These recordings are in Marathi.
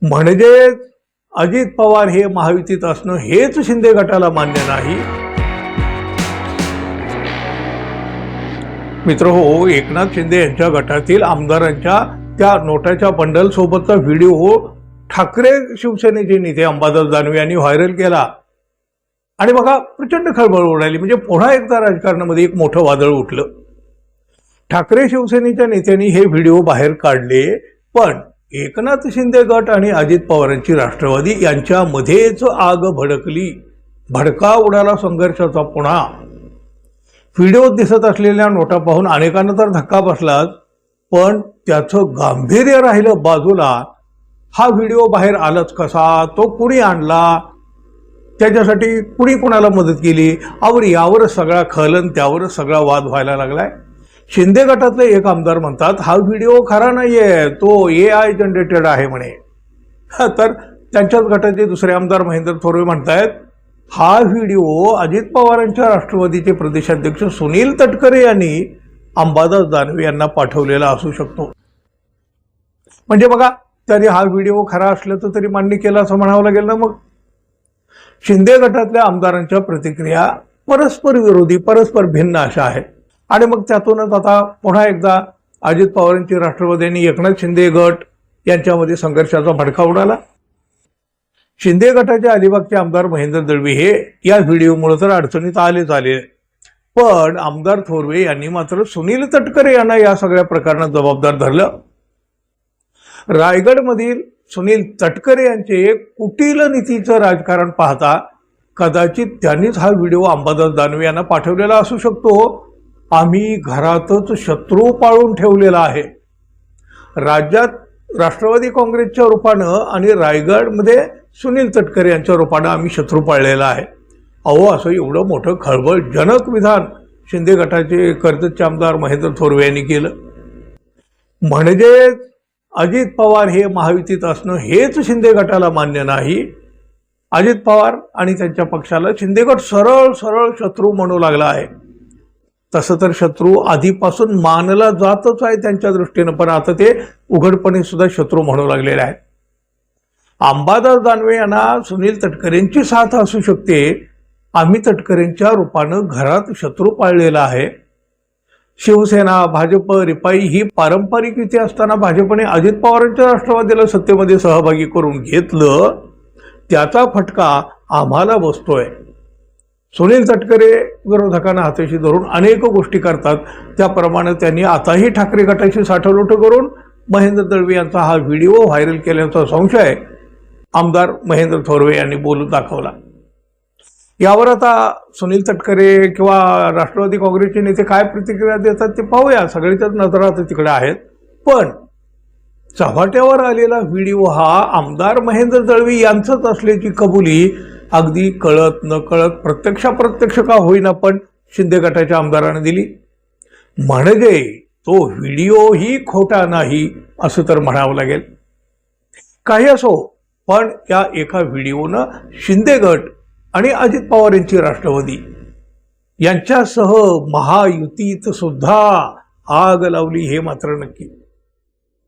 म्हणजे अजित पवार हे महायुतीत असणं हेच शिंदे गटाला मान्य नाही। मित्र हो, एकनाथ शिंदे यांच्या गटातील आमदारांच्या त्या नोटाच्या बंडल सोबतचा व्हिडिओ ठाकरे शिवसेनेचे नेते अंबादास दानवे यांनी व्हायरल केला आणि बघा प्रचंड खळबळ उडाली। म्हणजे पुन्हा एकदा राजकारणामध्ये एक मोठं वादळ उठलं। ठाकरे शिवसेनेच्या नेत्यांनी हे व्हिडिओ बाहेर काढले, पण एकनाथ शिंदे गट आणि अजित पवारांची राष्ट्रवादी यांच्यामध्येच आग भडकली। भडका उडाला संघर्षाचा पुन्हा। व्हिडिओत दिसत असलेल्या नोटा पाहून अनेकांना तर धक्का बसलाच, पण त्याचं गांभीर्य राहिलं बाजूला। हा व्हिडिओ बाहेर आलाच कसा, तो कुणी आणला, त्याच्यासाठी कुणी कुणाला मदत केली, यावरच सगळा खल आणि त्यावरच सगळा वाद व्हायला लागलाय। शिंदे गटातले एक आमदार म्हणतात हा व्हिडिओ खरा नाहीये, तो AI जनरेटेड आहे म्हणे। तर त्यांच्याच गटाचे दुसरे आमदार महेंद्र थोरवे म्हणतायत हा व्हिडिओ अजित पवारांच्या राष्ट्रवादीचे प्रदेशाध्यक्ष सुनील तटकरे यांनी अंबादास दानवे यांना पाठवलेला असू शकतो। म्हणजे बघा, तरी हा व्हिडिओ खरा असल्याचं तरी मान्य केलं असं म्हणावं लागेल ना। मग शिंदे गटातल्या आमदारांच्या प्रतिक्रिया परस्पर विरोधी, परस्पर भिन्न अशा आहेत। आणि मग त्यातूनच आता पुन्हा एकदा अजित पवारांची राष्ट्रवादी आणि एकनाथ शिंदे गट यांच्यामध्ये संघर्षाचा भडका उडाला। शिंदे गटाचे अलिबागचे आमदार महेंद्र दळवी हे या व्हिडिओमुळे तर अडचणीत आलेच आले, पण आमदार थोरवे यांनी मात्र सुनील तटकरे यांना या सगळ्या प्रकरणात जबाबदार धरलं। रायगडमधील सुनील तटकरे यांचे कुटील नीतीचं राजकारण पाहता कदाचित त्यांनीच हा व्हिडिओ अंबादास दानवे यांना पाठवलेला असू शकतो। आम्ही घरातच शत्रू पाळून ठेवलेला आहे। राज्यात राष्ट्रवादी काँग्रेसच्या रूपानं आणि रायगडमध्ये सुनील तटकरे यांच्या रूपानं आम्ही शत्रू पाळलेला आहे। असं एवढं मोठं खळबळजनक विधान शिंदे गटाचे कर्जतचे आमदार महेंद्र थोरवे यांनी केलं। म्हणजे अजित पवार हे महायुतीत असणं हेच शिंदे गटाला मान्य नाही। अजित पवार आणि त्यांच्या पक्षाला शिंदे गट सरळ सरळ शत्रू म्हणू लागला आहे। तसं तर शत्रू आधीपासून मानला जातच आहे त्यांच्या दृष्टीनं, पण आता ते उघडपणे सुद्धा शत्रू म्हणू लागलेले आहेत। अंबादास दानवे यांना सुनील तटकरेंची साथ असू शकते। आम्ही तटकरेंच्या रूपानं घरात शत्रू पाळलेला आहे। शिवसेना, भाजप, रिपाई ही पारंपरिक युती असताना भाजपने अजित पवारांच्या राष्ट्रवादीला सत्तेमध्ये सहभागी करून घेतलं, त्याचा फटका आम्हाला बसतोय। सुनील तटकरे विरोधकांना हाताशी धरून अनेक गोष्टी करतात, त्याप्रमाणे त्यांनी आताही ठाकरे गटाशी साठवलूट करून महेंद्र दळवी यांचा हा व्हिडिओ व्हायरल केल्याचा संशय आमदार महेंद्र थोरवे यांनी बोलून दाखवला। यावर आता सुनील तटकरे किंवा राष्ट्रवादी काँग्रेसचे नेते काय प्रतिक्रिया देतात ते पाहूया। सगळ्याच्याच नजरा आता तिकडे आहेत, पण चव्हाट्यावर आलेला व्हिडिओ हा आमदार महेंद्र दळवी यांचाच असल्याची कबुली अगदी कळत न कळत प्रत्यक्ष का होईना पण शिंदे गटाच्या आमदारांनी दिली। म्हणजे तो व्हिडिओ ही खोटा नाही असं तर म्हणावं लागेल। काही असो, पण या एका व्हिडिओनं शिंदे गट आणि अजित पवार यांची राष्ट्रवादी यांच्यासह महायुतीत सुद्धा आग लावली हे मात्र नक्की।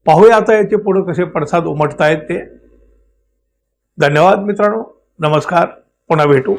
पाहूया आता याचे पुढे कसे पडसाद उमटतायत ते। धन्यवाद मित्रांनो, नमस्कार, पुन्हा भेटू।